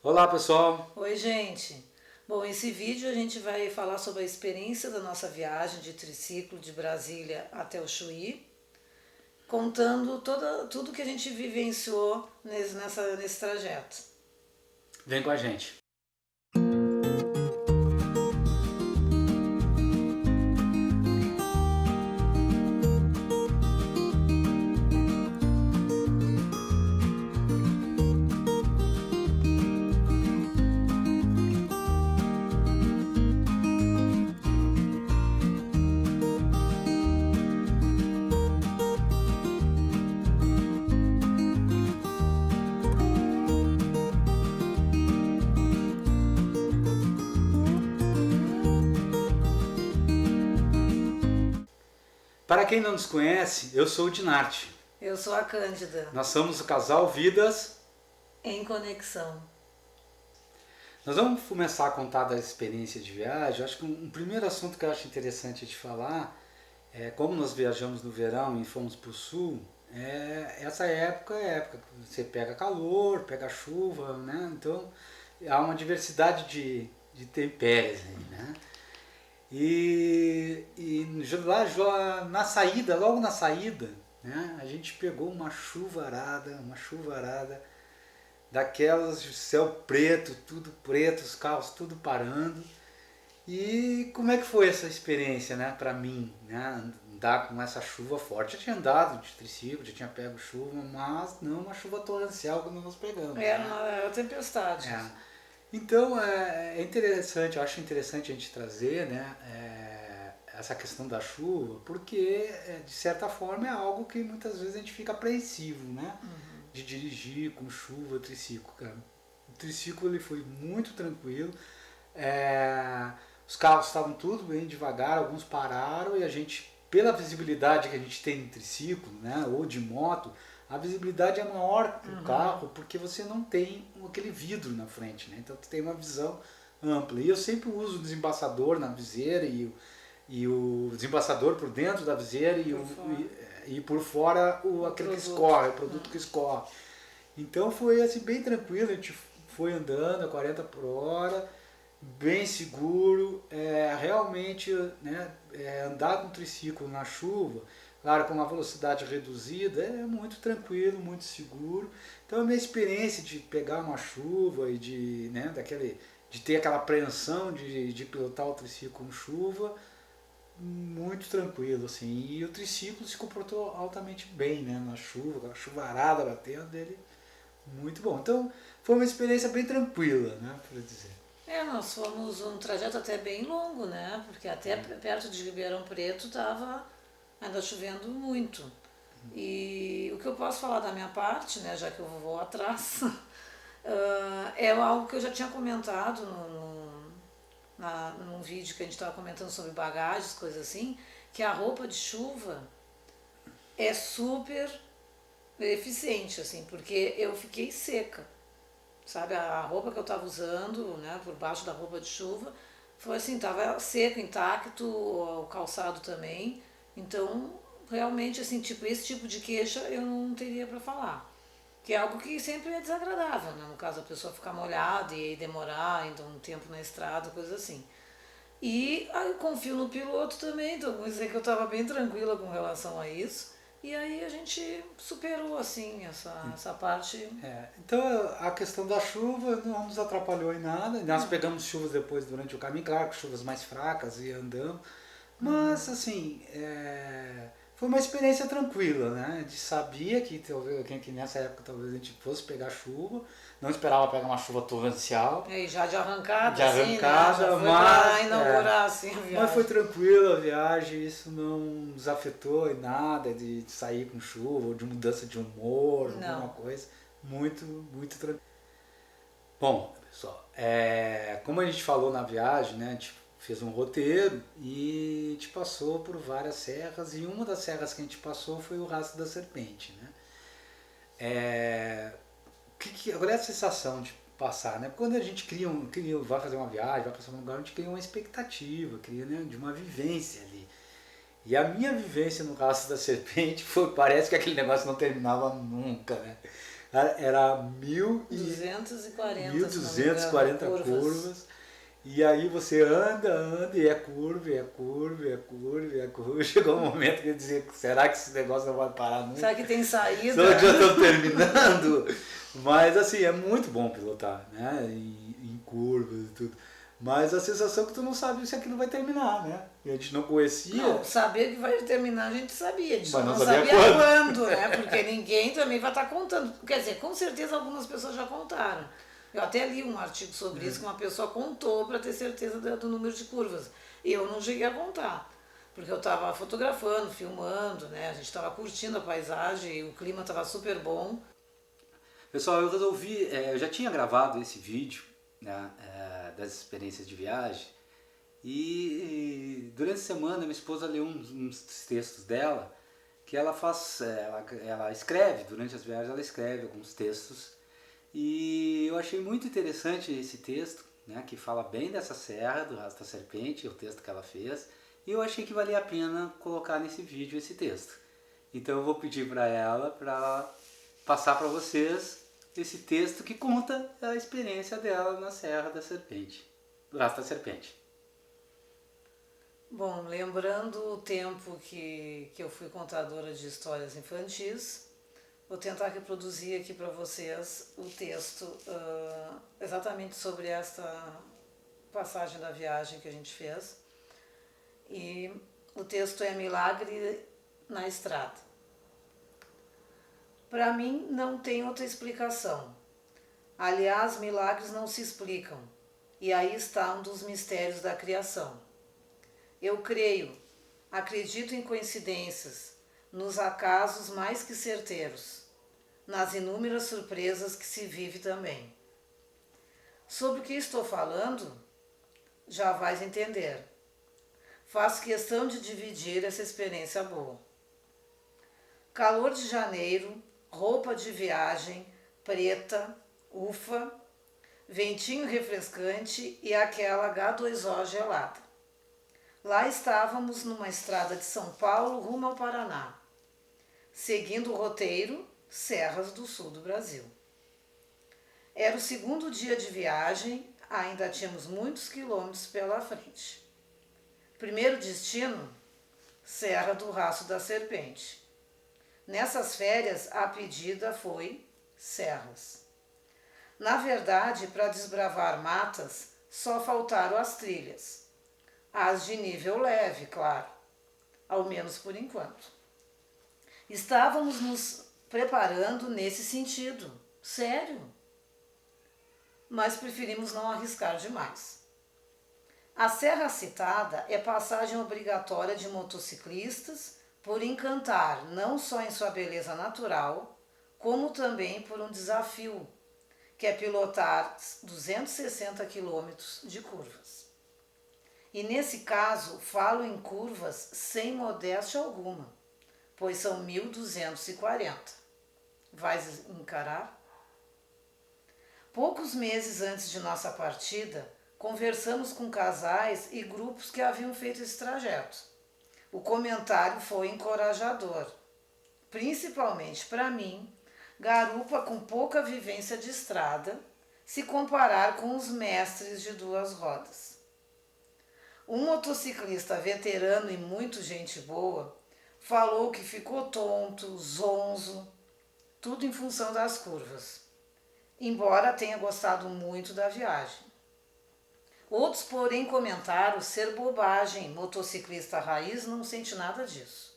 Olá pessoal, Oi, gente. Bom, esse vídeo a gente vai falar sobre a experiência da nossa viagem de triciclo de Brasília até o Chuí, contando tudo que a gente vivenciou nesse trajeto. vem com a gente. Para quem não nos conhece, eu sou o Dinarte. Eu sou a Cândida, Nós somos o casal Vidas. em conexão. Nós vamos começar a contar da experiência de viagem. Eu acho que um primeiro assunto que eu acho interessante de falar é como nós viajamos no verão e fomos para o sul. Essa época é a época que você pega calor, pega chuva, né? Então há uma diversidade de intempéries aí, né? Lá na saída, logo na saída, né, a gente pegou uma chuvarada, daquelas de céu preto, os carros tudo parando. E como é que foi essa experiência, né, para mim, né, andar com essa chuva forte? Eu tinha andado de triciclo, já tinha pego chuva, mas não uma chuva torrencial como nós pegamos. Era Né? uma tempestade. Então é interessante, eu acho interessante a gente trazer, né, essa questão da chuva, porque de certa forma é algo que muitas vezes a gente fica apreensivo, né, de dirigir com chuva, triciclo, cara. O triciclo ele foi muito tranquilo, os carros estavam tudo bem devagar, alguns pararam e a gente, pela visibilidade que a gente tem em triciclo, né, ou de moto, a visibilidade é maior para o carro porque você não tem aquele vidro na frente, né? Então você tem uma visão ampla. E eu sempre uso o desembaçador na viseira e o desembaçador por dentro da viseira e por fora aquele que escorre, o produto que escorre. Então foi assim bem tranquilo, a gente foi andando a 40 por hora, bem seguro, realmente, né, andar com triciclo na chuva, claro, com uma velocidade reduzida, é muito tranquilo, muito seguro. Então a minha experiência de pegar uma chuva e de ter aquela apreensão de pilotar o triciclo com chuva, muito tranquilo, assim. E o triciclo se comportou altamente bem, né, na chuva, aquela chuvarada batendo dele, muito bom. Então foi uma experiência bem tranquila, né, por dizer. Nós fomos um trajeto até bem longo, né? Porque até perto de Ribeirão Preto estava ainda chovendo muito. E o que eu posso falar da minha parte, né, já que eu vou atrás, é algo que eu já tinha comentado num vídeo que a gente estava comentando sobre bagagens, coisas assim, que a roupa de chuva é super eficiente, assim, porque eu fiquei seca. Sabe, a roupa que eu estava usando, né, por baixo da roupa de chuva, foi assim, estava seco, intacto, o calçado também. Então, realmente, assim, tipo, esse tipo de queixa eu não teria para falar. Que é algo que sempre é desagradável, né? No caso, a pessoa ficar molhada e aí demorar ainda um tempo na estrada, coisa assim. E aí eu confio no piloto também, então vou dizer que eu estava bem tranquila com relação a isso. E aí a gente superou, assim, essa parte. Então a questão da chuva não nos atrapalhou em nada. Nós pegamos chuvas depois durante o caminho, claro que chuvas mais fracas e andamos. Mas assim, foi uma experiência tranquila, né? A gente sabia que nessa época talvez a gente fosse pegar chuva, não esperava pegar uma chuva torrencial. E já de arrancada, De assim, arrancada, né? Já foi mas, pra inaugurar assim, a viagem. Mas foi tranquila a viagem, isso não nos afetou em nada de sair com chuva ou de mudança de humor, alguma coisa. Muito tranquilo. Bom, pessoal, como a gente falou na viagem, né, a gente fez um roteiro e a gente passou por várias serras e uma das serras que a gente passou foi o Rastro da Serpente, né? Agora é a sensação de passar, né? Quando a gente vai fazer uma viagem, vai passar um lugar, a gente cria uma expectativa, cria, né, de uma vivência ali. E a minha vivência no Rastro da Serpente parece que aquele negócio não terminava nunca, né? Era 240, 1240 curvas. E aí você anda, e é curva, e é curva, e é curva, e é curva. Chegou um momento que eu dizia, será que esse negócio não vai parar nunca? Será que tem saída? Só já estou terminando. Mas assim, é muito bom pilotar, né? Em curvas e tudo. Mas a sensação é que tu não sabe se aquilo vai terminar, né? E a gente não conhecia. Não, saber que vai terminar a gente sabia, a gente Mas não não sabia sabia quando. quando, né? Porque ninguém também vai estar contando. Quer dizer, com certeza algumas pessoas já contaram. Eu até li um artigo sobre isso que uma pessoa contou para ter certeza do número de curvas. Eu não cheguei a contar, porque eu estava fotografando, filmando, né? A gente estava curtindo a paisagem, o clima estava super bom. Pessoal, eu resolvi, eu já tinha gravado esse vídeo, né, das experiências de viagem, e durante a semana minha esposa leu uns textos dela, que ela faz, ela escreve, durante as viagens ela escreve alguns textos, e eu achei muito interessante esse texto, né, que fala bem dessa serra, do Rastro da Serpente, o texto que ela fez, e eu achei que valia a pena colocar nesse vídeo esse texto. Então eu vou pedir para ela para passar para vocês esse texto que conta a experiência dela na Serra da Serpente, do Rastro da Serpente. Bom, lembrando o tempo que eu fui contadora de histórias infantis, vou tentar reproduzir aqui para vocês o texto exatamente sobre esta passagem da viagem que a gente fez. E o texto é Milagre na Estrada. Para mim não tem outra explicação. Aliás, milagres não se explicam. E aí está um dos mistérios da criação. Eu creio, acredito em coincidências, nos acasos mais que certeiros, nas inúmeras surpresas que se vive também. Sobre o que estou falando, já vais entender. Faço questão de dividir essa experiência boa. Calor de janeiro, roupa de viagem, preta, ufa, ventinho refrescante e aquela H2O gelada. Lá estávamos numa estrada de São Paulo rumo ao Paraná, seguindo o roteiro Serras do Sul do Brasil. Era o segundo dia de viagem, ainda tínhamos muitos quilômetros pela frente. Primeiro destino, Serra do Rastro da Serpente. Nessas férias, a pedida foi serras. Na verdade, para desbravar matas, só faltaram as trilhas. As de nível leve, claro, ao menos por enquanto. Estávamos nos preparando nesse sentido, sério. Mas preferimos não arriscar demais. A serra citada é passagem obrigatória de motociclistas por encantar não só em sua beleza natural, como também por um desafio, que é pilotar 260 quilômetros de curvas. E nesse caso, falo em curvas sem modéstia alguma, pois são 1240. Vais encarar? Poucos meses antes de nossa partida, conversamos com casais e grupos que haviam feito esse trajeto. O comentário foi encorajador, principalmente para mim, garupa com pouca vivência de estrada, se comparar com os mestres de duas rodas. Um motociclista veterano e muito gente boa falou que ficou tonto, zonzo, tudo em função das curvas, embora tenha gostado muito da viagem. Outros, porém, comentaram ser bobagem, motociclista raiz não sente nada disso.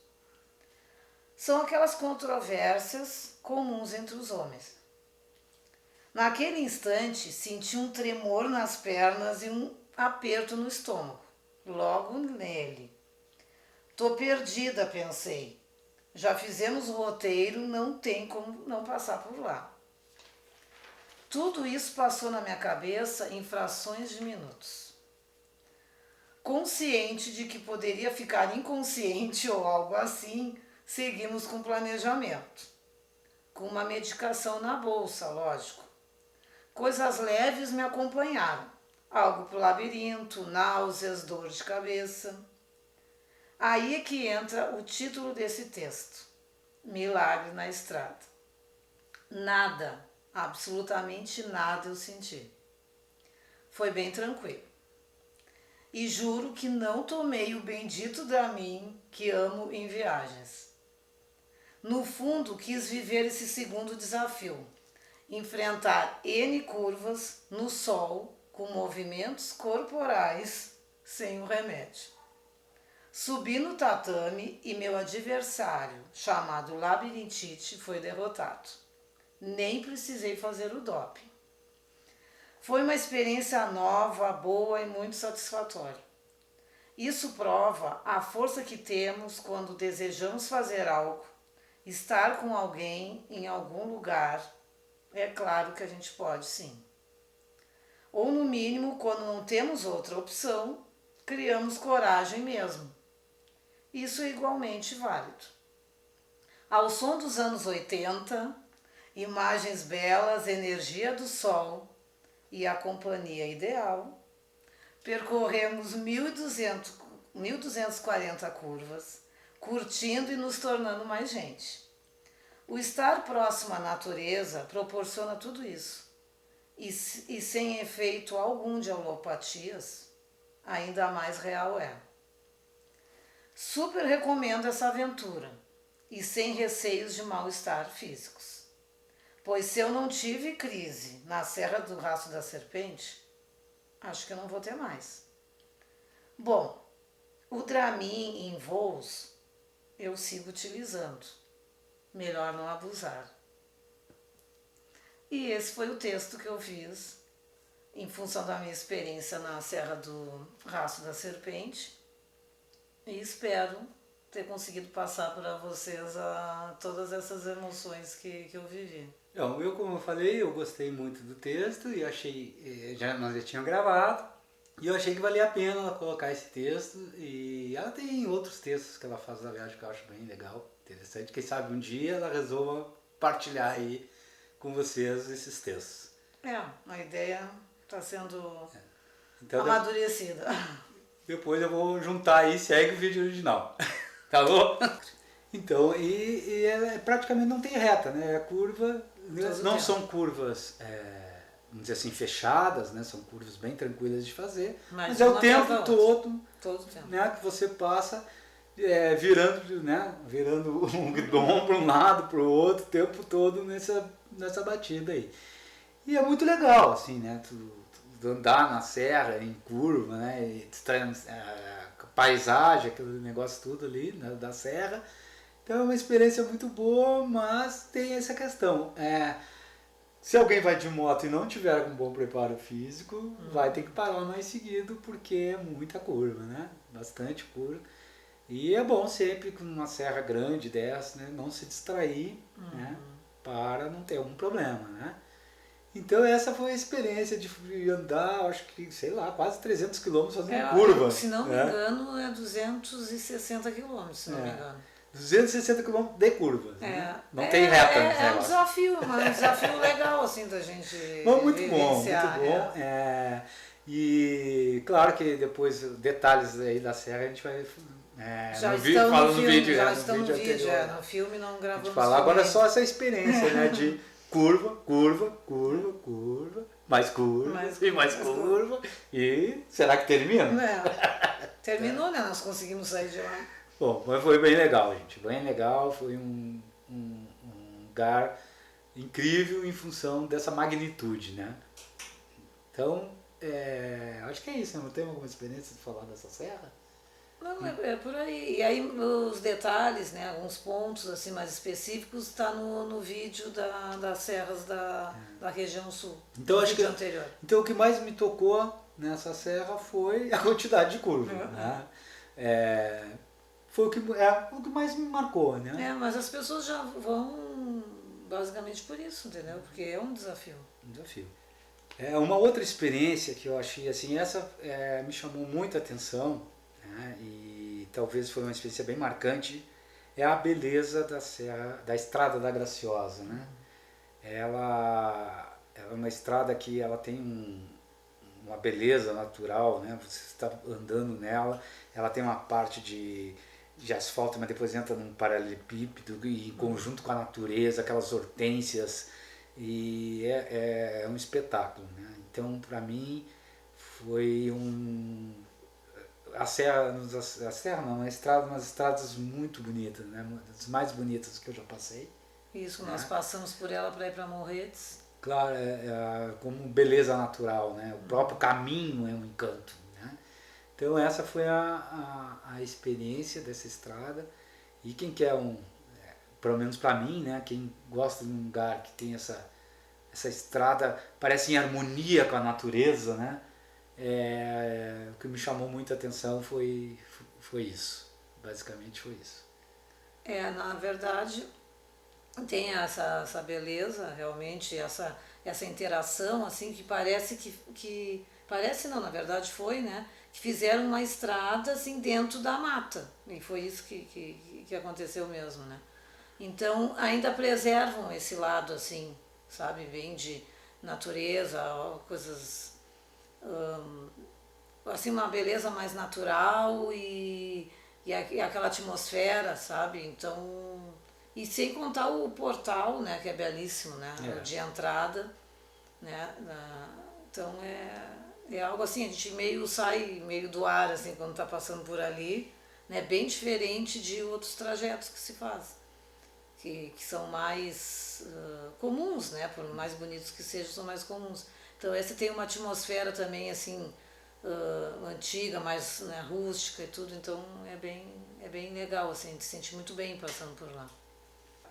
São aquelas controvérsias comuns entre os homens. Naquele instante, senti um tremor nas pernas e um aperto no estômago. Logo nele. Tô perdida, pensei. Já fizemos o roteiro, não tem como não passar por lá. Tudo isso passou na minha cabeça em frações de minutos. Consciente de que poderia ficar inconsciente ou algo assim, seguimos com o planejamento. Com uma medicação na bolsa, lógico. Coisas leves me acompanharam. Algo pro labirinto, náuseas, dor de cabeça. Aí é que entra o título desse texto. Milagre na Estrada. Nada, absolutamente nada eu senti. Foi bem tranquilo. E juro que não tomei o bendito Dramin que amo em viagens. No fundo, quis viver esse segundo desafio. Enfrentar N curvas no sol com movimentos corporais sem o remédio. Subi no tatame e meu adversário, chamado labirintite, foi derrotado. Nem precisei fazer o doping. Foi uma experiência nova, boa e muito satisfatória. Isso prova a força que temos quando desejamos fazer algo, estar com alguém em algum lugar. É claro que a gente pode, sim. Ou no mínimo, quando não temos outra opção, criamos coragem mesmo. Isso é igualmente válido. Ao som dos anos 80, imagens belas, energia do sol e a companhia ideal, percorremos 1.240 curvas, curtindo e nos tornando mais gente. O estar próximo à natureza proporciona tudo isso. E sem efeito algum de alopatias, ainda mais real é. Super recomendo essa aventura e sem receios de mal-estar físicos. Pois se eu não tive crise na Serra do Rastro da Serpente, acho que eu não vou ter mais. Bom, o Dramin em voos eu sigo utilizando. Melhor não abusar. E esse foi o texto que eu fiz em função da minha experiência na Serra do Rastro da Serpente. E espero ter conseguido passar para vocês todas essas emoções que eu vivi. Então, como eu falei, eu gostei muito do texto e achei, nós já tínhamos gravado, e eu achei que valia a pena ela colocar esse texto. E ela tem outros textos que ela faz da viagem que eu acho bem legal, interessante. Quem sabe um dia ela resolva partilhar aí com vocês esses textos. A ideia está sendo Então, amadurecida. Depois eu vou juntar aí e segue o vídeo original. Tá bom? Então, e praticamente não tem reta, né? É curva, não são curvas, vamos dizer assim, fechadas, né? São curvas bem tranquilas de fazer, mas é o tempo todo, né? Que você passa virando um guidão para um lado, para o outro, o tempo todo nessa batida aí. E é muito legal, assim, né? Tu andar na serra, em curva, né? E a paisagem, aquele negócio tudo ali, né? Da serra. Então é uma experiência muito boa, mas tem essa questão. Se alguém vai de moto e não tiver um bom preparo físico, vai ter que parar mais seguido, porque é muita curva, né? Bastante curva. E é bom sempre com uma serra grande dessa, né? Não se distrair, né? Para não ter algum problema, né? Então essa foi a experiência de andar, acho que, sei lá, quase 300 km fazendo curva. Se não me engano, é 260 km, se não me engano. 260 km de curva. Né? Não tem reta. É um desafio, mas um desafio legal, assim, da gente muito bom. E claro que depois, detalhes aí da serra, a gente vai... já estão no vídeo, no filme não gravamos. Agora é só essa experiência, né, de curva, mais curva, mais curva. E será que termina? Terminou, né? Nós conseguimos sair de lá. Bom, mas foi bem legal, gente. Bem legal, foi um lugar incrível em função dessa magnitude, né? Então, acho que é isso. Não tem alguma experiência de falar dessa serra? Não, é por aí. E aí os detalhes, né, alguns pontos assim mais específicos, está no vídeo das serras da região sul. Então, acho que anterior. Então o que mais me tocou nessa serra foi a quantidade de curva. Né? Foi o que mais me marcou, né? Mas as pessoas já vão basicamente por isso, entendeu? Porque é um desafio. Uma outra experiência que eu achei assim, essa me chamou muita atenção, né? E talvez foi uma experiência bem marcante, é a beleza da Estrada da Graciosa, né? Ela é uma estrada que ela tem uma beleza natural, né? Você está andando nela, ela tem uma parte de de asfalto, mas depois entra num paralelepípedo e em conjunto com a natureza, aquelas hortênsias, e é um espetáculo, né? Então, para mim, foi a serra não, a estrada, umas estradas muito bonitas, né? Uma das mais bonitas que eu já passei. Isso, né? nós passamos por ela para ir para Morretes. Claro, como beleza natural, né? O próprio caminho é um encanto, né? Então essa foi a experiência dessa estrada, e quem quer pelo menos para mim, né? Quem gosta de um lugar que tem essa estrada parece em harmonia com a natureza, né? O que me chamou muita atenção foi isso, basicamente foi isso. Na verdade, tem essa beleza, realmente, essa interação, assim, que parece que parece não, na verdade foi, né? Que fizeram uma estrada, assim, dentro da mata. E foi isso que aconteceu mesmo, né? Então, ainda preservam esse lado, assim, sabe? Bem de natureza, coisas... assim, uma beleza mais natural e aquela atmosfera, sabe? Então... E sem contar o portal, né, que é belíssimo, né, de entrada, né, então é algo assim, a gente meio sai meio do ar, assim, quando está passando por ali, né, bem diferente de outros trajetos que se faz, que são mais comuns, né, por mais bonitos que sejam, são mais comuns. Então esse tem uma atmosfera também, assim, antiga, mais, né, rústica e tudo, então é bem legal, assim, a gente se sente muito bem passando por lá.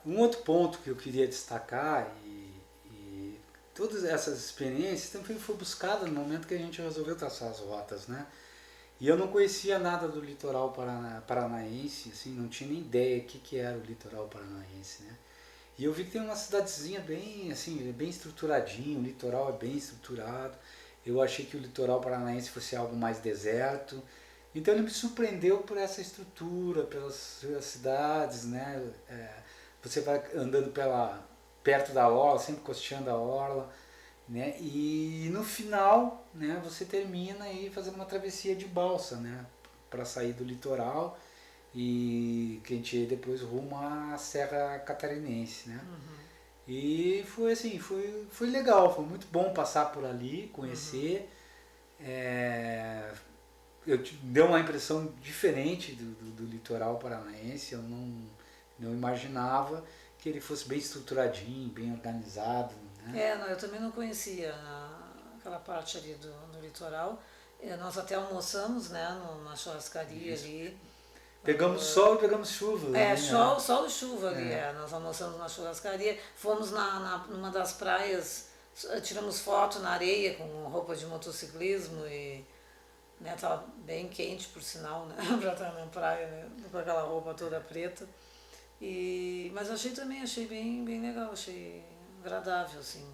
Um outro ponto que eu queria destacar, e todas essas experiências também foi buscada no momento que a gente resolveu traçar as rotas, né? E eu não conhecia nada do litoral paranaense, assim, não tinha nem ideia que era o litoral paranaense, né? E eu vi que tem uma cidadezinha bem, assim, bem estruturadinho, o litoral é bem estruturado. Eu achei que o litoral paranaense fosse algo mais deserto. Então ele me surpreendeu por essa estrutura, pelas cidades, né? Você vai andando perto da orla, sempre costeando a orla, né? E no final, né, você termina aí fazendo uma travessia de balsa, né, para sair do litoral, e que a gente ia depois rumo à Serra Catarinense, né? E foi assim, foi legal, foi muito bom passar por ali, conhecer. Deu uma impressão diferente do litoral paranaense. Eu não imaginava que ele fosse bem estruturadinho, bem organizado, né? Não, eu também não conhecia aquela parte ali do litoral. Nós até almoçamos, né, numa churrascaria ali. Pegamos sol e pegamos chuva. Sol e chuva ali. Nós almoçamos na churrascaria, fomos numa das praias, tiramos foto na areia com roupa de motociclismo e, né, tava bem quente, por sinal, né, pra estar na praia, né, com aquela roupa toda preta. Mas achei bem legal, achei agradável, assim.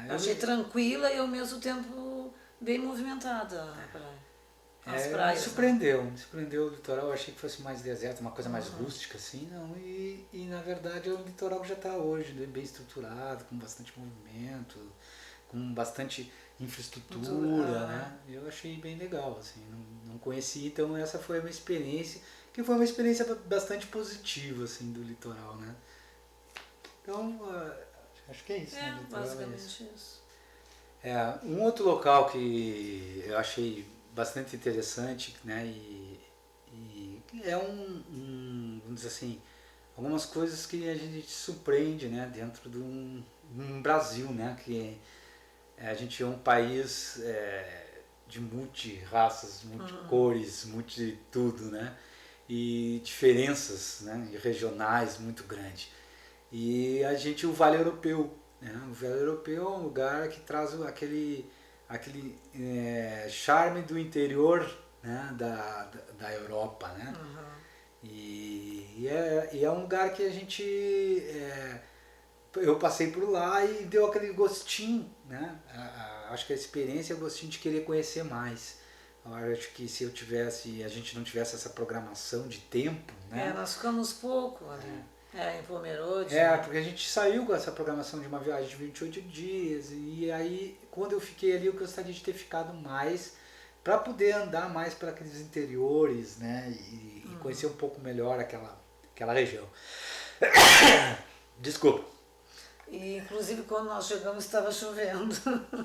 Achei tranquila e ao mesmo tempo bem movimentada a praia. As praias. Me surpreendeu o litoral. Eu achei que fosse mais deserto, uma coisa mais rústica, assim, não. E na verdade é o litoral que já está hoje, né, bem estruturado, com bastante movimento, com bastante infraestrutura, né? Eu achei bem legal, assim, não conhecia, então essa foi uma experiência que foi uma experiência bastante positiva, assim, do litoral, né? Então, acho que é isso, né? Basicamente isso. Um outro local que eu achei bastante interessante, né? E é vamos dizer assim, algumas coisas que a gente surpreende, né? Dentro de um Brasil, né? Que a gente é um país de multi-raças, multi-cores, multi-tudo, né? E diferenças, né, regionais muito grandes. E o Vale Europeu, né? O Vale Europeu é um lugar que traz aquele charme do interior, né, da Europa, né? E é um lugar que a gente eu passei por lá e deu aquele gostinho, né? Acho que a experiência é o gostinho de querer conhecer mais. Eu acho que se a gente não tivesse essa programação de tempo, né? Nós ficamos pouco ali. Em Pomerode. Porque a gente saiu com essa programação de uma viagem de 28 dias, e aí quando eu fiquei ali eu gostaria de ter ficado mais, para poder andar mais para aqueles interiores, né, e conhecer um pouco melhor aquela região. Desculpa. E inclusive quando nós chegamos estava chovendo.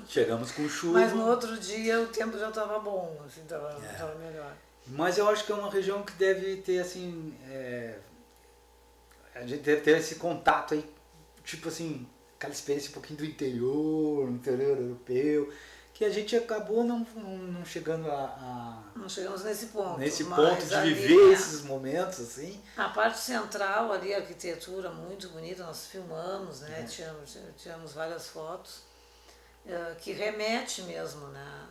Chegamos com chuva. Mas no outro dia o tempo já estava bom, assim, estava melhor. Mas eu acho que é uma região que deve ter assim, a gente deve ter esse contato aí, tipo assim, aquela experiência um pouquinho do interior europeu, que a gente acabou não chegando Não chegamos nesse ponto. nesse mas ponto de ali, viver esses momentos assim. A parte central ali, a arquitetura muito bonita, nós filmamos, né? Tiramos várias fotos, que remete mesmo, né?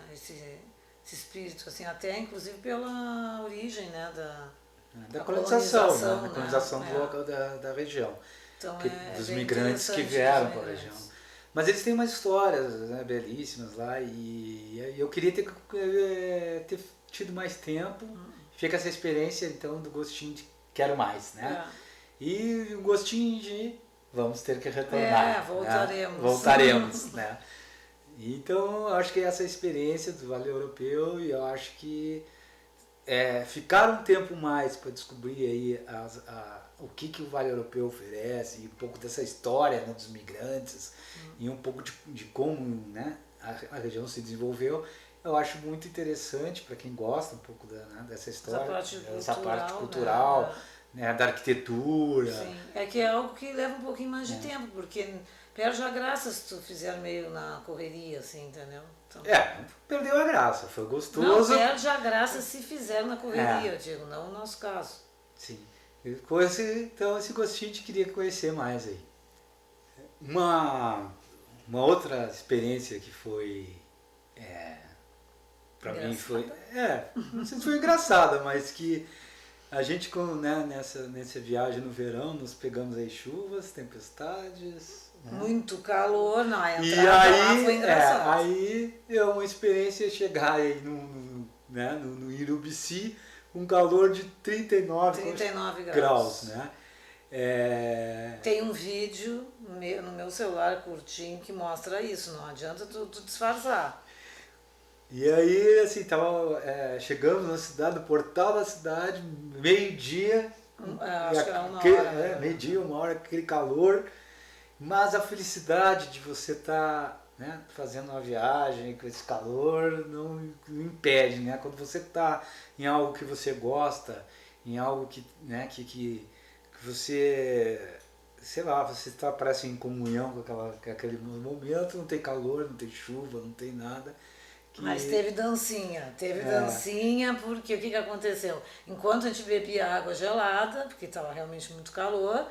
A esse espírito, assim, até inclusive pela origem, né? Da colonização, né? né? Da colonização do local da região. Então, Dos bem migrantes que interessante vieram dos para a imigrantes. região. Mas eles têm umas histórias, né, belíssimas lá, e eu queria ter tido mais tempo. Fica essa experiência, então, do gostinho de quero mais, né? E o gostinho de vamos ter que retornar. Voltaremos. Né? Voltaremos, né? Então, eu acho que essa experiência do Vale Europeu, e eu acho que ficar um tempo mais para descobrir aí o que o Vale Europeu oferece, e um pouco dessa história, né, dos migrantes, e um pouco de como, né, a região se desenvolveu, eu acho muito interessante para quem gosta um pouco dessa história, essa parte cultural, né, da arquitetura. Sim, é que é algo que leva um pouquinho mais de tempo, porque perde a graça se tu fizer meio na correria, assim, entendeu? Então, não perdeu a graça, foi gostoso. Não, perde a graça se fizer na correria, eu digo, não no nosso caso. Sim. Então esse gostinho de queria conhecer mais aí. Uma outra experiência que foi para mim foi não sei se foi engraçada, mas que a gente nessa viagem no verão nós pegamos aí chuvas, tempestades, né? Muito calor, a entrada lá foi engraçada. Aí é uma experiência chegar aí no Irubici com calor de 39 graus, né? Tem um vídeo no meu celular curtinho que mostra isso, não adianta tu disfarçar. E aí, assim, chegamos na cidade, no portal da cidade, meio-dia. Acho que era 1 hora. Meio-dia, 1 hora, aquele calor. Mas a felicidade de você estar fazendo uma viagem com esse calor não impede, né? Quando você está em algo que você gosta, em algo que você, sei lá, você parece em comunhão com aquele momento, não tem calor, não tem chuva, não tem nada. Mas teve dancinha, porque o que aconteceu? Enquanto a gente bebia água gelada, porque estava realmente muito calor,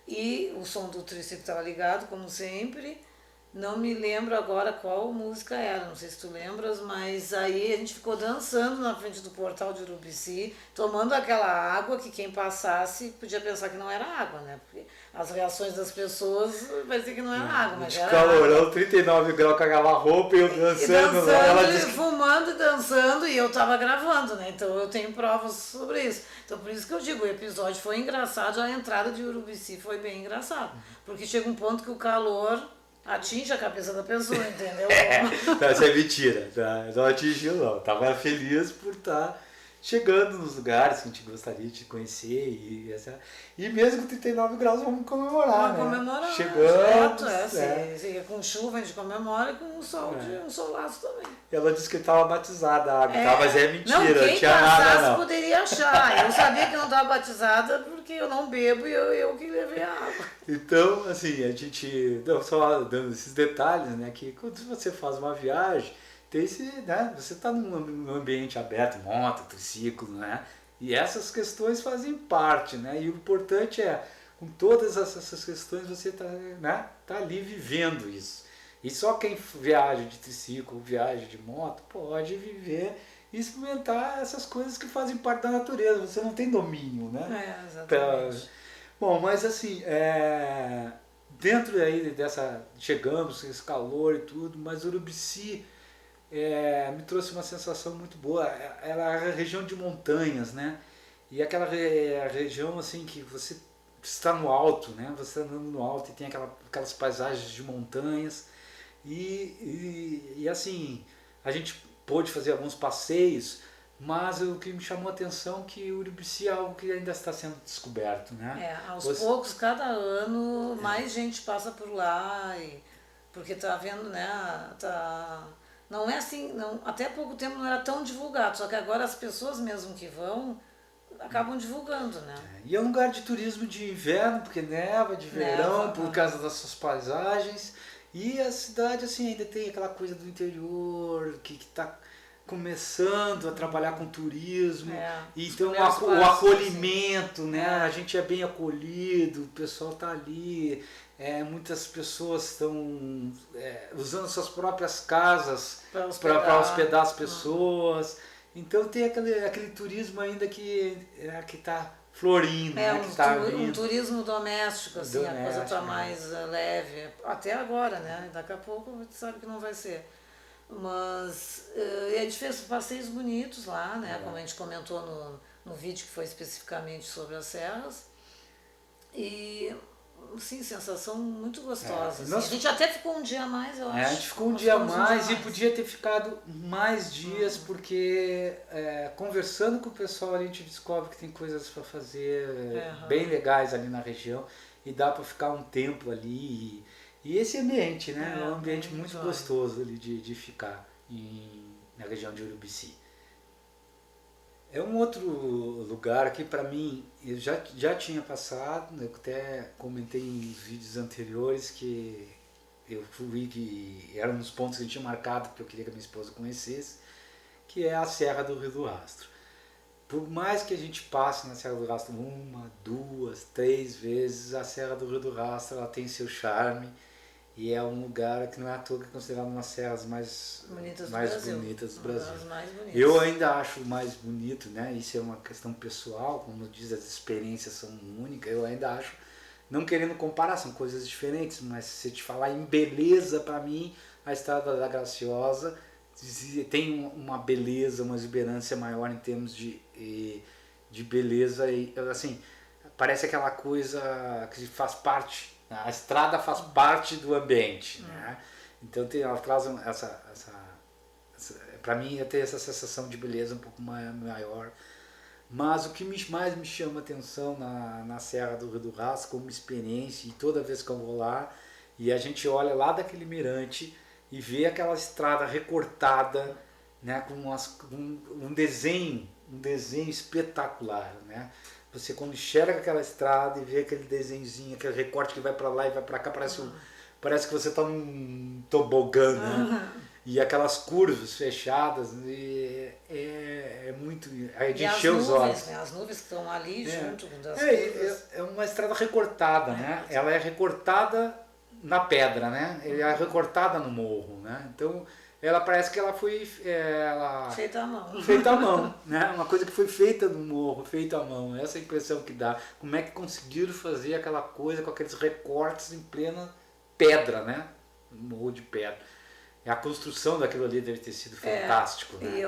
e o som do triciclo estava ligado, como sempre. Não me lembro agora qual música era, não sei se tu lembras, mas aí a gente ficou dançando na frente do portal de Urubici, tomando aquela água que quem passasse podia pensar que não era água, né? Porque as reações das pessoas parecia que não era água, mas era calorão, água. 39 graus com aquela roupa e eu dançando. Fumando e dançando, e eu tava gravando, né? Então eu tenho provas sobre isso. Então por isso que eu digo, o episódio foi engraçado, a entrada de Urubici foi bem engraçado. Porque chega um ponto que o calor atinge a cabeça da pessoa, entendeu? Isso é mentira, tá? Não atingiu não. Tava feliz por estar chegando nos lugares que a gente gostaria de conhecer e mesmo com 39 graus vamos comemorar, Vamos comemorar, chegamos, se com chuva a gente comemora e com sol um solaço também. Ela disse que estava batizada a água, mas é mentira, não tinha nada não. Poderia achar, eu sabia que não estava batizada porque eu não bebo e eu que levei a água. Então, assim, a gente, só dando esses detalhes, né, que quando você faz uma viagem, tem esse, né, você está num ambiente aberto, moto, triciclo, né, e essas questões fazem parte, né, e o importante com todas essas questões você tá ali vivendo isso. E só quem viaja de triciclo, viaja de moto, pode viver e experimentar essas coisas que fazem parte da natureza. Você não tem domínio, né? Exatamente. Bom, mas assim, dentro aí chegamos, esse calor e tudo, mas Urubici me trouxe uma sensação muito boa. Ela é a região de montanhas, né? E aquela região assim que você está no alto, né? Você está andando no alto e tem aquelas paisagens de montanhas. E assim, a gente pôde fazer alguns passeios, mas o que me chamou a atenção é que o Urubici é algo que ainda está sendo descoberto, né? Aos poucos, cada ano, mais gente passa por lá, porque tá vendo, né? Não é assim, não, até pouco tempo não era tão divulgado, só que agora as pessoas mesmo que vão acabam divulgando, né? E é um lugar de turismo de inverno, porque neva, de verão, por causa das suas paisagens. E a cidade assim ainda tem aquela coisa do interior que está começando a trabalhar com turismo. Então o acolhimento, assim, né? A gente é bem acolhido, o pessoal está ali. Muitas pessoas estão usando suas próprias casas para hospedar as pessoas. Então tem aquele turismo ainda que está florindo, né? Um turismo doméstico, assim, a coisa está mais leve. Até agora, né? Daqui a pouco a gente sabe que não vai ser. Mas a gente fez passeios bonitos lá, né? Como a gente comentou no vídeo que foi especificamente sobre as serras. E, sim, sensação muito gostosa. Assim. A gente até ficou um dia a mais, eu acho. A gente ficou um dia a mais e podia ter ficado mais dias, porque conversando com o pessoal a gente descobre que tem coisas para fazer bem legais ali na região e dá para ficar um tempo ali. E esse ambiente, né? É um ambiente muito gostoso ali de ficar na região de Urubici. É um outro lugar que para mim, eu já tinha passado, eu até comentei em vídeos anteriores que eu fui, que era um dos pontos que eu tinha marcado, porque eu queria que a minha esposa conhecesse, que é a Serra do Rio do Rastro. Por mais que a gente passe na Serra do Rastro 1, 2, 3 vezes, a Serra do Rio do Rastro ela tem seu charme. E é um lugar que não é à toa que é considerado uma das serras mais bonitas do Brasil. Eu ainda acho mais bonito, né? Isso é uma questão pessoal, como diz, as experiências são únicas. Eu ainda acho, não querendo comparar, são coisas diferentes, mas se te falar em beleza, para mim, a Estrada da Graciosa tem uma beleza, uma exuberância maior em termos de beleza. E, assim, parece aquela coisa que faz parte. A estrada faz parte do ambiente, né? Então ela traz para mim tem essa sensação de beleza um pouco maior. Mas o que mais me chama a atenção na Serra do Rio do Rastro como experiência, e toda vez que eu vou lá e a gente olha lá daquele mirante e vê aquela estrada recortada, né, com um desenho espetacular, né? Você quando enxerga aquela estrada e vê aquele desenhozinho, aquele recorte que vai para lá e vai para cá, parece que você está num tobogã, né? E aquelas curvas fechadas, é muito... É de encher os olhos. Né? As nuvens que estão ali junto com as curvas. É uma estrada recortada, né? Ela é recortada na pedra, né? Ela é recortada no morro, né? Então... ela parece que ela foi feita à mão. Feita à mão, né? Uma coisa que foi feita no morro, feita à mão. Essa é a impressão que dá. Como é que conseguiram fazer aquela coisa com aqueles recortes em plena pedra, né? Morro de pedra. A construção daquilo ali deve ter sido fantástico, né? E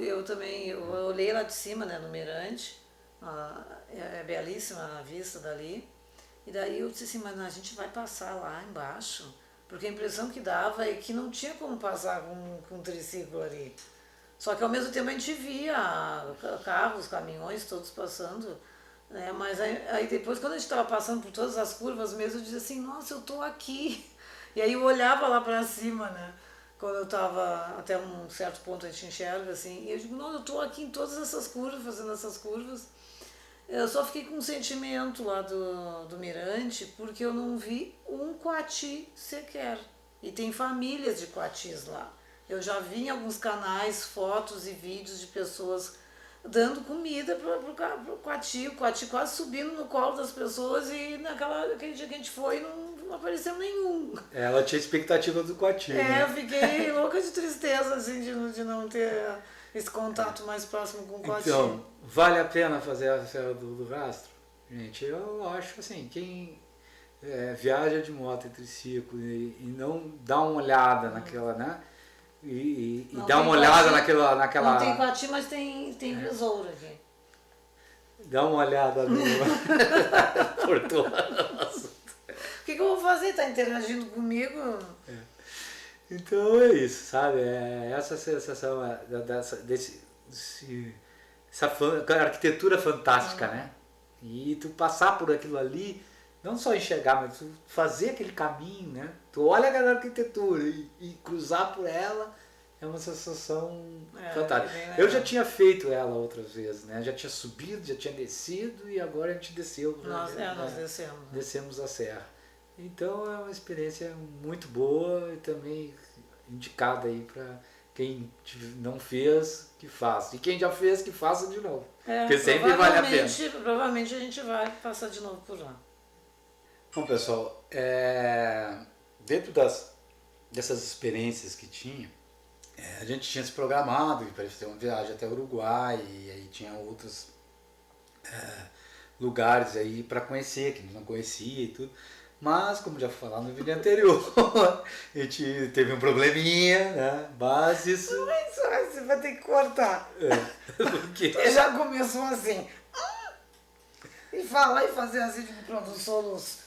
eu também olhei lá de cima, né, no mirante. É belíssima a vista dali. E daí eu disse assim, mas a gente vai passar lá embaixo. Porque a impressão que dava é que não tinha como passar com um triciclo ali. Só que ao mesmo tempo a gente via carros, caminhões, todos passando. Né? Mas aí depois, quando a gente estava passando por todas as curvas mesmo, eu dizia assim, nossa, eu estou aqui. E aí eu olhava lá para cima, né? Quando eu estava até um certo ponto a gente enxerga assim. E eu digo, não, eu estou aqui em todas essas curvas, fazendo essas curvas. Eu só fiquei com um sentimento lá do mirante, porque eu não vi um coati sequer. E tem famílias de coatis lá. Eu já vi em alguns canais fotos e vídeos de pessoas dando comida pro coati, o coati quase subindo no colo das pessoas, e naquele dia que a gente foi não apareceu nenhum. Ela tinha expectativa do coati, né? Eu fiquei louca de tristeza assim, de não ter esse contato mais próximo com o coati. Então, vale a pena fazer a Serra do Rastro? Gente, eu acho assim, quem viaja de moto e triciclo e não dá uma olhada naquela, né? E dá uma olhada naquela... Não tem coati, mas tem besouro aqui. Dá uma olhada no... Porto. O que eu vou fazer? Tá interagindo comigo? Então é isso, sabe? É essa sensação essa arquitetura fantástica, né? E tu passar por aquilo ali, não só enxergar, mas tu fazer aquele caminho, né? Tu olha aquela arquitetura e cruzar por ela é uma sensação fantástica. Eu já tinha feito ela outras vezes, né? Já tinha subido, já tinha descido e agora a gente desceu. Nós descemos. Descemos a serra. Então é uma experiência muito boa e também indicada aí para quem não fez, que faça. E quem já fez, que faça de novo. Porque sempre vale a pena. Provavelmente a gente vai passar de novo por lá. Bom, pessoal, dentro dessas experiências que tinha, a gente tinha se programado para fazer uma viagem até o Uruguai e aí tinha outros lugares aí para conhecer, que a gente não conhecia e tudo. Mas, como já falado no vídeo anterior, a gente teve um probleminha, né? Mas isso... Você vai ter que cortar. Porque... Você já começou assim. E falar e fazer assim, tipo, pronto, solos.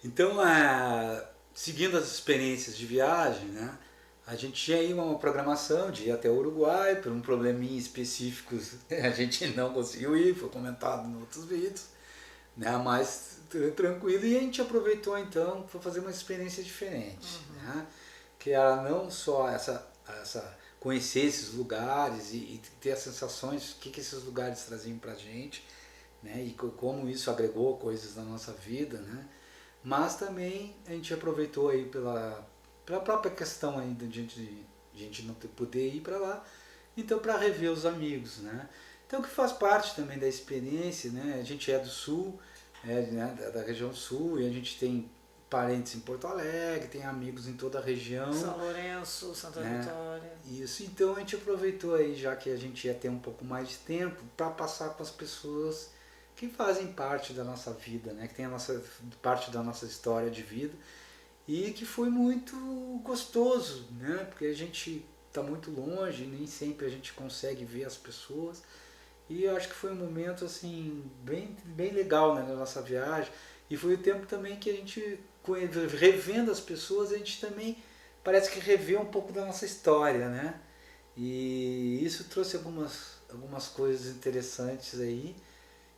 Então, seguindo as experiências de viagem, né? A gente tinha aí uma programação de ir até o Uruguai, por um probleminha específico a gente não conseguiu ir, foi comentado em outros vídeos, né? Mas tranquilo, e a gente aproveitou então para fazer uma experiência diferente, né? Que era não só essa conhecer esses lugares e ter as sensações, o que esses lugares traziam para a gente, né? E como isso agregou coisas na nossa vida, né? Mas também a gente aproveitou aí pela própria questão aí de a gente não poder ir para lá, então para rever os amigos, né? Então que faz parte também da experiência, né? A gente é do sul, né? da região sul, e a gente tem parentes em Porto Alegre, tem amigos em toda a região. São Lourenço, Santa Vitória. Isso, então a gente aproveitou aí, já que a gente ia ter um pouco mais de tempo, para passar com as pessoas que fazem parte da nossa vida, né? Que tem parte da nossa história de vida. E que foi muito gostoso, né? Porque a gente está muito longe, nem sempre a gente consegue ver as pessoas. E eu acho que foi um momento assim bem legal, né, na nossa viagem. E foi o tempo também que a gente, revendo as pessoas, a gente também parece que revê um pouco da nossa história, né? E isso trouxe algumas coisas interessantes aí,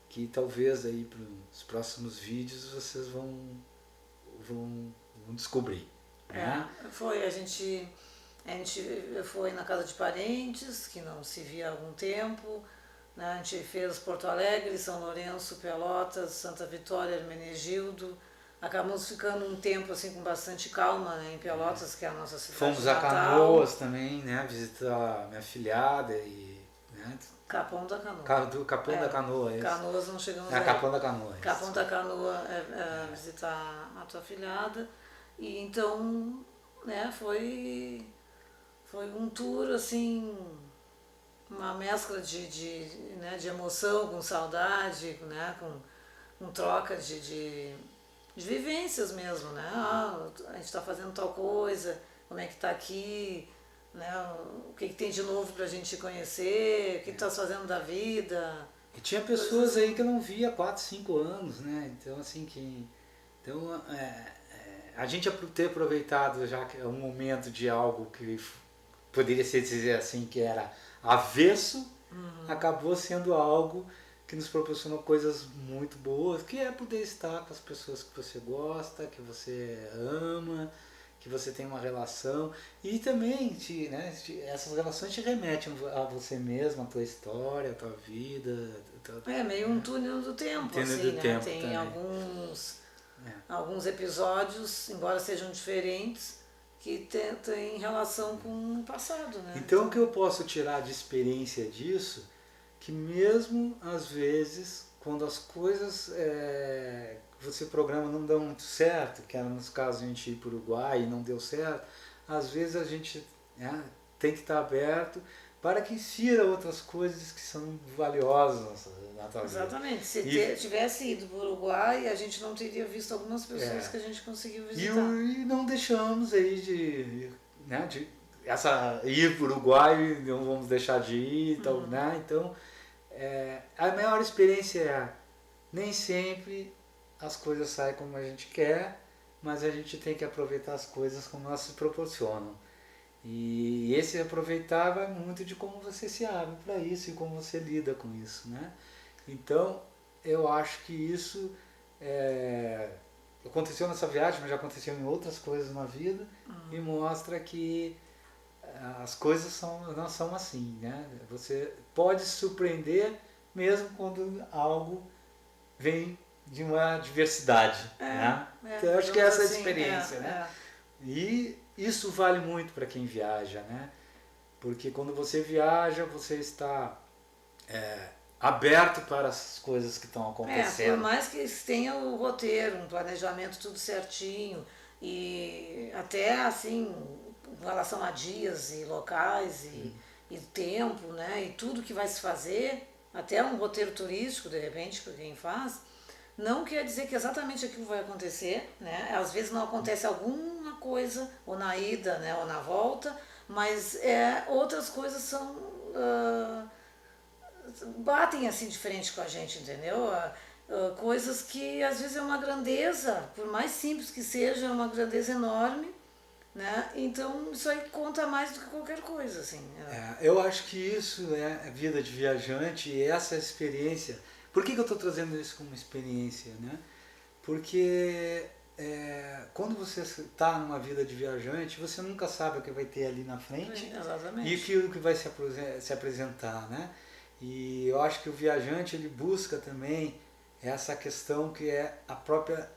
que talvez aí para os próximos vídeos vocês vão descobrir. Né? A gente foi na casa de parentes, que não se via há algum tempo, né? A gente fez Porto Alegre, São Lourenço, Pelotas, Santa Vitória, Hermenegildo. Acabamos ficando um tempo assim com bastante calma, né, em Pelotas, que é a nossa cidade. Fomos a Canoas também, né, visitar minha afilhada e... Né, Capão da Canoa. Capão da Canoa, isso. Canoas não chegamos a Capão da Canoa. Capão da Canoa visitar a tua afilhada. E então, né, foi um tour assim, uma mescla de emoção com saudade, né, com troca de vivências mesmo, né? A gente está fazendo tal coisa, como é que está aqui, né? O que tem de novo para a gente conhecer, o que tu estás fazendo da vida. E tinha pessoas aí que eu não via há 4, 5 anos, né? Então, assim, a gente ter aproveitado já que é um momento de algo que poderia ser dizer assim, que era avesso, acabou sendo algo que nos proporcionou coisas muito boas, que é poder estar com as pessoas que você gosta, que você ama, que você tem uma relação, e também essas relações te remetem a você mesmo, a tua história, a tua vida. É meio um túnel do tempo, assim, né? Tempo tem também. alguns episódios, embora sejam diferentes, que tem relação com o passado, né? Então o que eu posso tirar de experiência disso, que mesmo às vezes, quando as coisas que você programa não dão muito certo, que era nos casos a gente ir para o Uruguai e não deu certo, às vezes a gente tem que estar aberto para que insira outras coisas que são valiosas na tua vida. Exatamente. Se tivesse ido para o Uruguai, a gente não teria visto algumas pessoas que a gente conseguiu visitar. E não deixamos aí de ir para o Uruguai, não vamos deixar de ir, né? Então, a maior experiência nem sempre as coisas saem como a gente quer, mas a gente tem que aproveitar as coisas como elas se proporcionam. E esse aproveitar vai muito de como você se abre para isso e como você lida com isso, né? Então, eu acho que isso aconteceu nessa viagem, mas já aconteceu em outras coisas na vida e mostra que as coisas não são assim, né? Você pode se surpreender mesmo quando algo vem de uma diversidade, né? Então, eu acho que essa é a experiência, né? E isso vale muito para quem viaja, né? Porque quando você viaja, você está aberto para as coisas que estão acontecendo. Por mais que tenha o roteiro, um planejamento tudo certinho, e até assim, em relação a dias e locais e tempo, né? E tudo que vai se fazer, até um roteiro turístico, de repente, para quem faz, não quer dizer que exatamente aquilo vai acontecer, né? Às vezes não acontece alguma coisa, ou na ida, né? Ou na volta, mas outras coisas são... batem assim de frente com a gente, entendeu? Coisas que às vezes é uma grandeza, por mais simples que seja, é uma grandeza enorme, né? Então isso aí conta mais do que qualquer coisa, assim. Eu acho que isso é a vida de viajante e essa experiência. Por que eu estou trazendo isso como experiência, né? Porque quando você está numa vida de viajante, você nunca sabe o que vai ter ali na frente Exatamente. e o que vai se apresentar, né? E eu acho que o viajante ele busca também essa questão que é a própria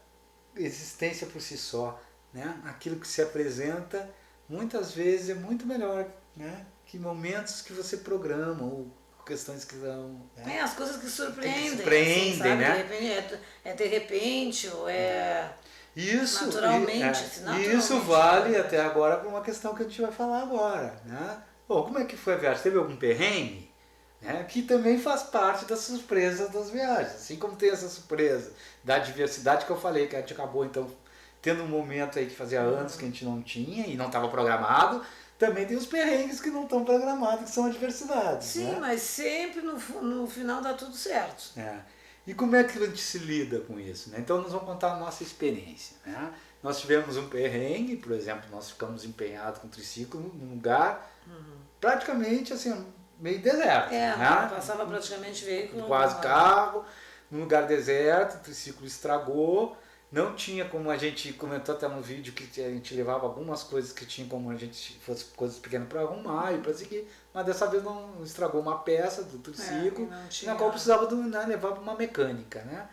existência por si só, né? Aquilo que se apresenta muitas vezes é muito melhor, né? Que momentos que você programa ou questões que são... Né? As coisas que surpreendem, assim, sabe? né? De repente ou isso, naturalmente. E isso vale até agora para uma questão que a gente vai falar agora, né? Bom, como é que foi a viagem? Teve algum perrengue? Né? Que também faz parte das surpresas das viagens. Assim como tem essa surpresa da diversidade que eu falei, que a gente acabou então tendo um momento aí que fazia anos que a gente não tinha e não estava programado, também tem os perrengues que não estão programados, que são a diversidade. Sim, né? mas sempre no final dá tudo certo. E como é que a gente se lida com isso? Né? Então nós vamos contar a nossa experiência. Né? Nós tivemos um perrengue, por exemplo, nós ficamos empenhados com o triciclo num lugar praticamente assim, meio deserto. Né? Passava praticamente veículo. Quase carro, num lugar deserto, o triciclo estragou. Não tinha como a gente comentou até no vídeo que a gente levava algumas coisas que tinha como a gente fosse coisas pequenas para arrumar e para seguir, mas dessa vez não estragou uma peça do triciclo, na qual precisava levar para uma mecânica, né?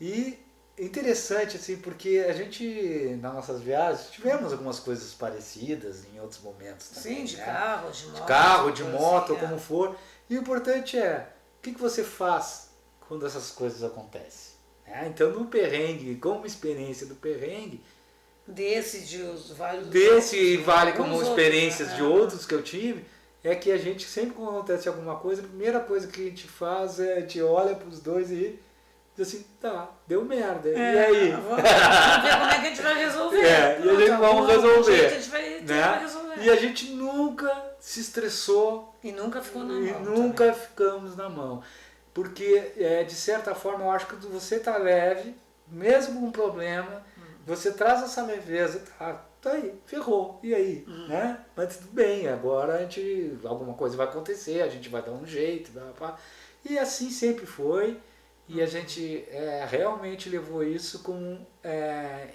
E interessante assim, porque a gente nas nossas viagens tivemos algumas coisas parecidas em outros momentos também. Sim, de né? carro, de moto. De carro, de moto, ou como for. E o importante é o que você faz quando essas coisas acontecem. Então, no perrengue, como experiência do perrengue, Desse vale como experiências outros, de outros que eu tive, é que a gente, sempre quando acontece alguma coisa, a primeira coisa que a gente faz é a gente olha para os dois e diz assim, tá, deu merda, e aí? Vamos ver como é que a gente vai resolver. E a gente vamos resolver. A gente vai resolver. E a gente nunca se estressou. E nunca ficou na mão. E mão. Nunca ficamos na mão. Porque, de certa forma, eu acho que você tá leve, mesmo com um problema, você traz essa leveza, tá aí, ferrou, e aí? Né? Mas tudo bem, agora alguma coisa vai acontecer, a gente vai dar um jeito, e assim sempre foi, e a gente realmente levou isso com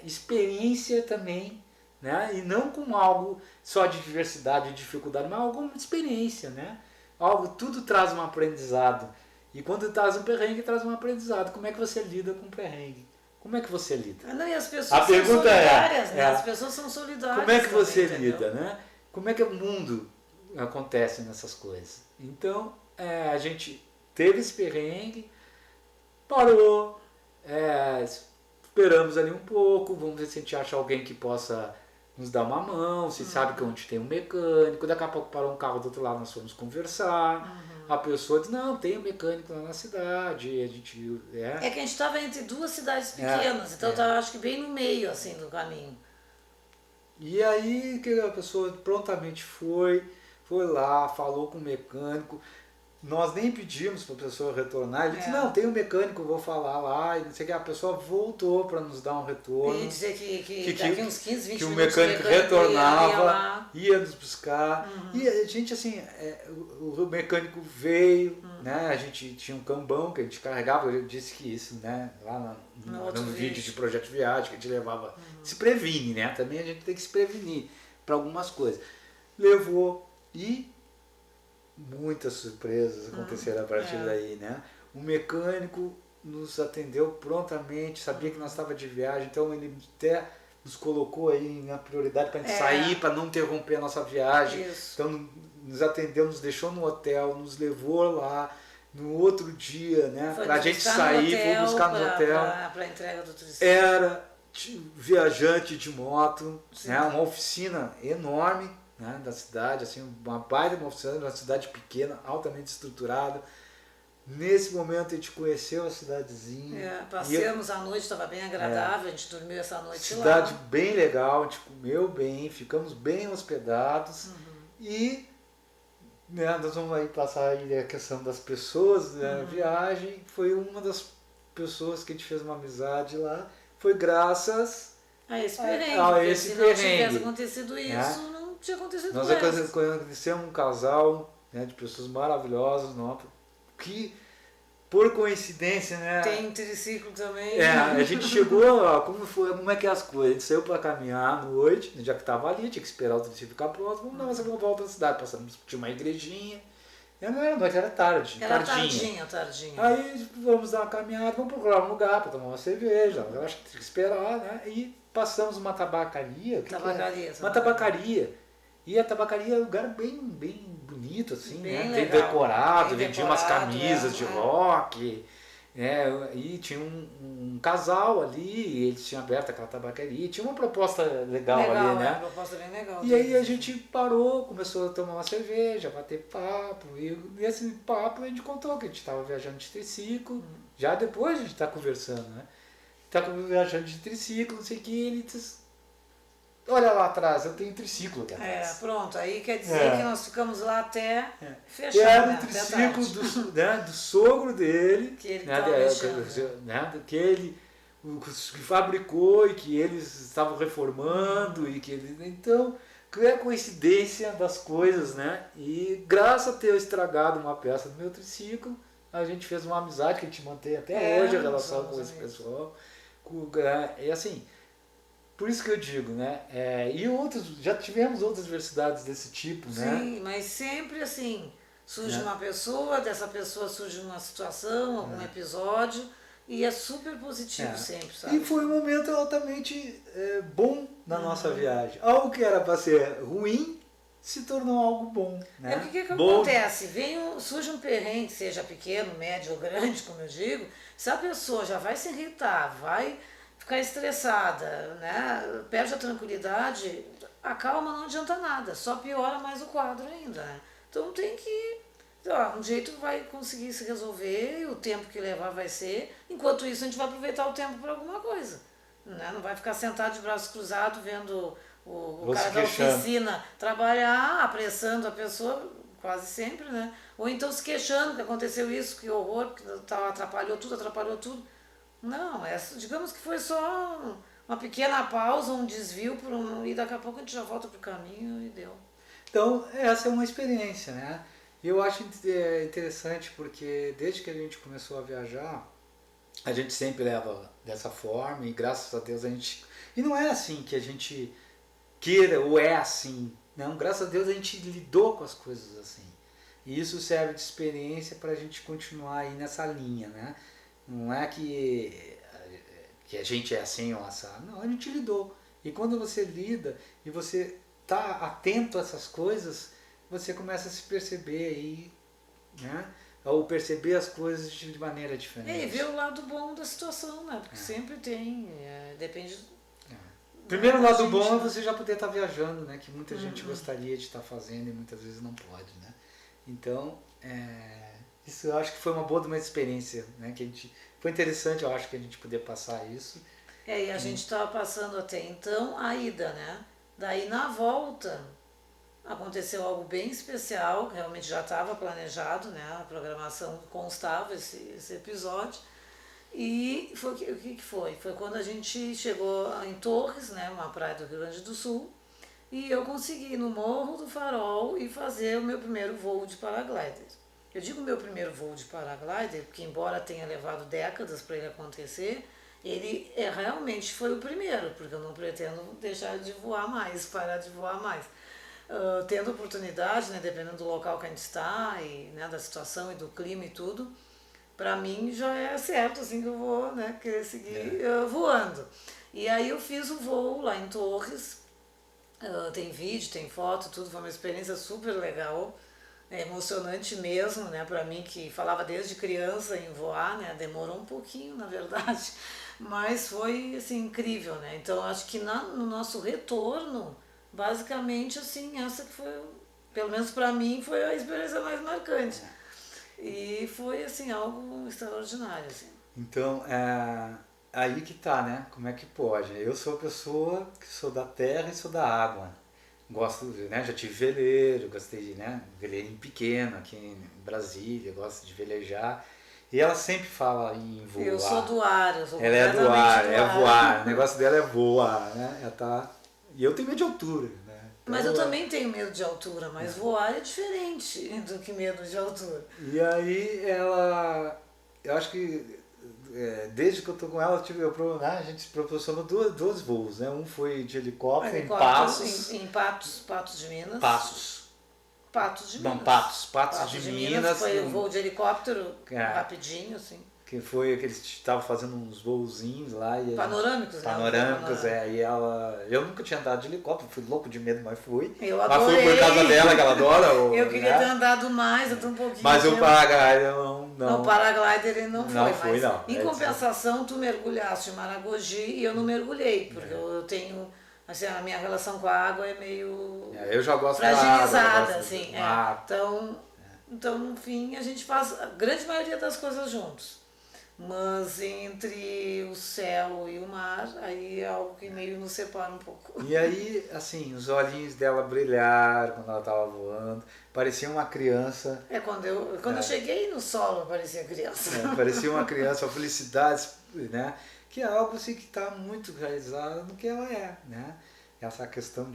experiência também, né? E não com algo só de diversidade e dificuldade, mas algo como experiência, né? Tudo traz um aprendizado. E quando traz um perrengue, traz um aprendizado. Como é que você lida com o perrengue? Como é que você lida? E as pessoas são solidárias, né? As pessoas são solidárias. Como é que você também, lida, né? Como é que o mundo acontece nessas coisas? Então, a gente teve esse perrengue, parou, esperamos ali um pouco, vamos ver se a gente acha alguém que possa nos dar uma mão, se sabe que onde tem um mecânico, daqui a pouco parou um carro do outro lado, nós fomos conversar. A pessoa diz, não, tem um mecânico lá na cidade, a gente... É que a gente estava entre duas cidades pequenas, então eu estava acho que bem no meio, assim, do caminho. E aí que a pessoa prontamente foi lá, falou com o mecânico, nós nem pedimos para a pessoa retornar. Ele disse, É. não, tem um mecânico, eu vou falar lá. E não sei o que. A pessoa voltou para nos dar um retorno. E dizer que daqui uns 15, 20 que o minutos mecânico ia retornava, lá. ia nos buscar. E a gente, assim, o mecânico veio, né? A gente tinha um cambão que a gente carregava. Eu disse que isso, né? Lá no vídeo de projeto de viagem, que a gente levava. Se previne, né? Também a gente tem que se prevenir para algumas coisas. Levou e muitas surpresas aconteceram a partir daí, né? O mecânico nos atendeu prontamente, sabia que nós estávamos de viagem, então ele até nos colocou aí na prioridade para a gente sair, para não interromper a nossa viagem. Isso. Então nos atendeu, nos deixou no hotel, nos levou lá. No outro dia, né? Para a gente sair, foi buscar no hotel. Para a entrega do triciclo. Era viajante de moto, né? Uma oficina enorme, né? Da cidade, assim, uma baita uma oficina, uma cidade pequena, altamente estruturada. Nesse momento a gente conheceu a cidadezinha. Passeamos a noite, estava bem agradável, a gente dormiu essa noite lá. Cidade bem legal, a gente comeu bem, ficamos bem hospedados e, né, nós vamos aí passar aí a questão das pessoas, né, a viagem. Foi uma das pessoas que a gente fez uma amizade lá, foi graças a esse perrengue. Se não tivesse acontecido isso, né? não tinha acontecido Nós conhecemos um casal, né, de pessoas maravilhosas, que por coincidência, né? Tem triciclo também. A gente chegou, ó, como é que é as coisas? A gente saiu para caminhar à noite, já que estava ali, tinha que esperar o triciclo ficar pronto, vamos dar uma volta na cidade, passamos, tinha uma igrejinha. Não era noite, era tarde. Era tardinha. Aí vamos dar uma caminhada, vamos procurar um lugar para tomar uma cerveja, eu acho que tinha que esperar, né? E passamos uma tabacaria. Uma tabacaria. E a tabacaria é um lugar bem bonito, assim, bem né? Legal, bem decorado, bem vendia umas camisas de é. rock. E tinha um casal ali, eles tinham aberto aquela tabacaria, tinha uma proposta legal ali, né? Uma proposta bem legal. E aí a gente parou, começou a tomar uma cerveja, bater papo, e nesse papo a gente contou que a gente estava viajando de triciclo, já depois a gente está conversando, né? Estava viajando de triciclo, não sei o que, ele disse, olha lá atrás, eu tenho triciclo aqui atrás. Pronto, aí quer dizer que nós ficamos lá até fechar. E era o triciclo do sogro dele, que ele que ele que fabricou e que eles estavam reformando e que ele, então, que é a coincidência das coisas, né? E graças a ter estragado uma peça do meu triciclo, a gente fez uma amizade que a gente mantém até hoje a relação com esse pessoal. E assim, por isso que eu digo, né? E já tivemos outras diversidades desse tipo, né? Sim, mas sempre assim, surge uma pessoa, dessa pessoa surge uma situação, algum episódio, e é super positivo sempre, sabe? E foi um momento altamente bom na nossa viagem. Algo que era para ser ruim se tornou algo bom, né? O que acontece? Surge um perrengue, seja pequeno, médio ou grande, como eu digo, se a pessoa já vai se irritar, vai ficar estressada, né? Perde a tranquilidade, a calma não adianta nada, só piora mais o quadro ainda, né? Então tem que, um jeito vai conseguir se resolver e o tempo que levar vai ser, enquanto isso a gente vai aproveitar o tempo para alguma coisa, né? Não vai ficar sentado de braços cruzados vendo o cara da oficina trabalhar, apressando a pessoa, quase sempre, né? Ou então se queixando que aconteceu isso, que horror, porque atrapalhou tudo. Não, digamos que foi só uma pequena pausa, um desvio, e daqui a pouco a gente já volta pro caminho e deu. Então, essa é uma experiência, né? E eu acho interessante porque desde que a gente começou a viajar, a gente sempre leva dessa forma e graças a Deus a gente... E não é assim que a gente queira ou é assim, não, graças a Deus a gente lidou com as coisas assim. E isso serve de experiência para a gente continuar aí nessa linha, né? Não é que a gente é assim ou assado. Não, a gente lidou. E quando você lida e você está atento a essas coisas, você começa a se perceber aí, né? Ou perceber as coisas de maneira diferente. E ver o lado bom da situação, né? Porque sempre tem, depende... Primeiro lado bom é você já poder estar viajando, né? Que muita gente gostaria de estar fazendo e muitas vezes não pode, né? Então, isso eu acho que foi uma boa de uma experiência, né? Que foi interessante, eu acho, que a gente poder passar isso. E a gente estava passando até então a ida, né? Daí na volta, aconteceu algo bem especial, realmente já estava planejado, né? A programação constava esse episódio. E foi, o que foi? Foi quando a gente chegou em Torres, né? Uma praia do Rio Grande do Sul, e eu consegui ir no Morro do Farol e fazer o meu primeiro voo de paraglider. Eu digo meu primeiro voo de paraglider porque, embora tenha levado décadas para ele acontecer, ele realmente foi o primeiro, porque eu não pretendo deixar de voar mais, parar de voar mais. Tendo oportunidade, né, dependendo do local que a gente está, e, né, da situação e do clima e tudo, para mim já é certo assim, que eu vou, né, querer seguir voando. E aí eu fiz o voo lá em Torres, tem vídeo, tem foto, tudo, foi uma experiência super legal. É emocionante mesmo, né, para mim que falava desde criança em voar, né, demorou um pouquinho, na verdade, mas foi assim incrível, né? Então acho que no nosso retorno, basicamente assim, essa que foi, pelo menos para mim, foi a experiência mais marcante. E foi assim algo extraordinário, assim. Então, aí que tá, né? Como é que pode? Eu sou a pessoa que sou da terra e sou da água. Gosto, né? Já tive veleiro, gostei de, né? Veleirinho pequeno aqui em Brasília, gosto de velejar. E ela sempre fala em voar. Eu sou do ar, eu sou Ela é do ar, completamente é voar. O negócio dela é voar, né? Ela tá... E eu tenho medo de altura, né? Então, mas eu também tenho medo de altura, mas voar é diferente do que medo de altura. E aí ela... Eu acho que desde que eu tô com ela, a gente proporcionou dois voos, né? Um foi de helicóptero em Passos. Em Patos de Minas. Passos. Patos de Minas. Não, Patos de Minas. Foi um voo de helicóptero rapidinho, assim. Que foi que eles estavam fazendo uns voozinhos lá. E panorâmicos, panorâmicos, e ela... Eu nunca tinha andado de helicóptero, fui louco de medo, mas fui. Eu adorei. Mas fui por causa dela, que ela adora. Eu queria ter andado mais, até um pouquinho. Mas o paraglider não. O paraglider ele não foi, mas não. Em compensação, tu mergulhaste em Maragogi e eu não mergulhei, porque eu tenho... Assim, a minha relação com a água é meio eu já gosto fragilizada, da água, assim. Então, no fim, a gente faz a grande maioria das coisas juntos. Mas entre o céu e o mar, aí é algo que meio nos separa um pouco. E aí, assim, os olhinhos dela brilharam quando ela estava voando, parecia uma criança. Quando eu cheguei no solo, parecia criança. Parecia uma criança, uma felicidade, né? Que é algo assim que está muito realizado no que ela é, né? Essa questão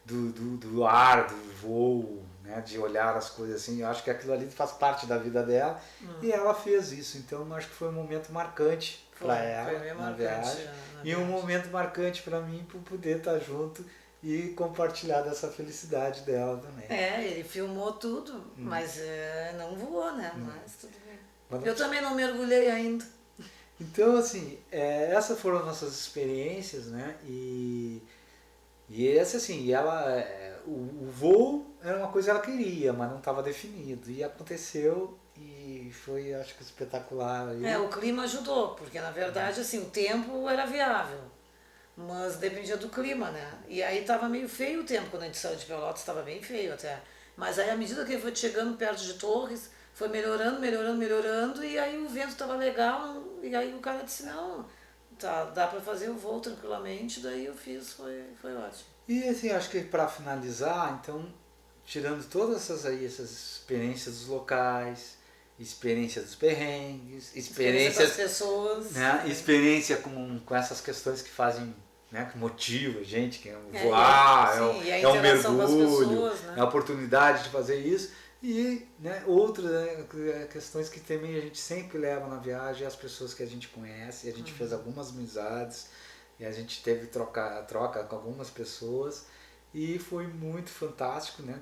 do ar, do voo, né? De olhar as coisas assim, eu acho que aquilo ali faz parte da vida dela e ela fez isso, então eu acho que foi um momento marcante para ela na viagem e um momento marcante para mim por poder estar junto e compartilhar dessa felicidade dela também. Ele filmou tudo, mas não voou, né? Mas tudo bem. Eu também não mergulhei ainda. Então, assim, essas foram nossas experiências, né? E essa, assim, o voo era uma coisa que ela queria, mas não estava definido. E aconteceu e foi, acho que, espetacular. O clima ajudou, porque na verdade, assim, o tempo era viável, mas dependia do clima, né? E aí estava meio feio o tempo, quando a gente saiu de Pelotas, estava bem feio até. Mas aí, à medida que ele foi chegando perto de Torres, foi melhorando, e aí o vento estava legal, e aí o cara disse, não, dá para fazer o voo tranquilamente, daí eu fiz, foi ótimo. E assim, acho que para finalizar, então, tirando todas essas experiências dos locais, experiência dos perrengues, experiência das pessoas, né? Experiência com essas questões que fazem, né, que motiva a gente, que é voar, é um mergulho, pessoas, né? É a oportunidade de fazer isso. E, né, outras, né, questões que também a gente sempre leva na viagem, as pessoas que a gente conhece, e a gente fez algumas amizades, e a gente teve troca com algumas pessoas, e foi muito fantástico, né,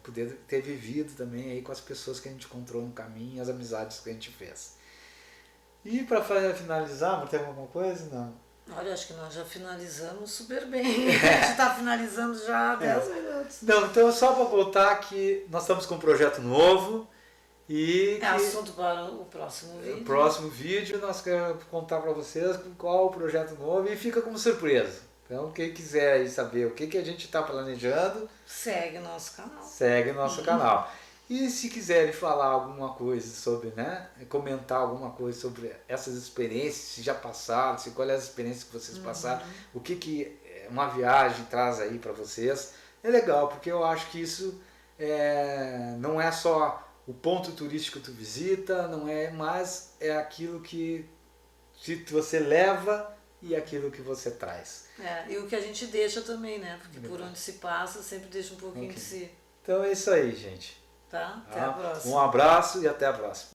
poder ter vivido também aí com as pessoas que a gente encontrou no caminho, as amizades que a gente fez. E para finalizar, tem alguma coisa? Não. Olha, acho que nós já finalizamos super bem. A gente está finalizando já há 10 minutos. Não, então só para voltar que nós estamos com um projeto novo e assunto para o próximo vídeo. O próximo vídeo nós queremos contar para vocês qual o projeto novo e fica como surpresa. Então quem quiser aí saber o que a gente está planejando, segue o nosso canal. Segue o nosso canal. E se quiserem falar alguma coisa sobre, né, comentar alguma coisa sobre essas experiências, se já passaram, qual é as experiências que vocês passaram, o que uma viagem traz aí para vocês, é legal, porque eu acho que isso não é só o ponto turístico que tu visita, não é, mas é aquilo que você leva e aquilo que você traz. E o que a gente deixa também, né? Porque por onde se passa sempre deixa um pouquinho de si. Então é isso aí, gente. Tá? Até a próxima. Um abraço e até a próxima.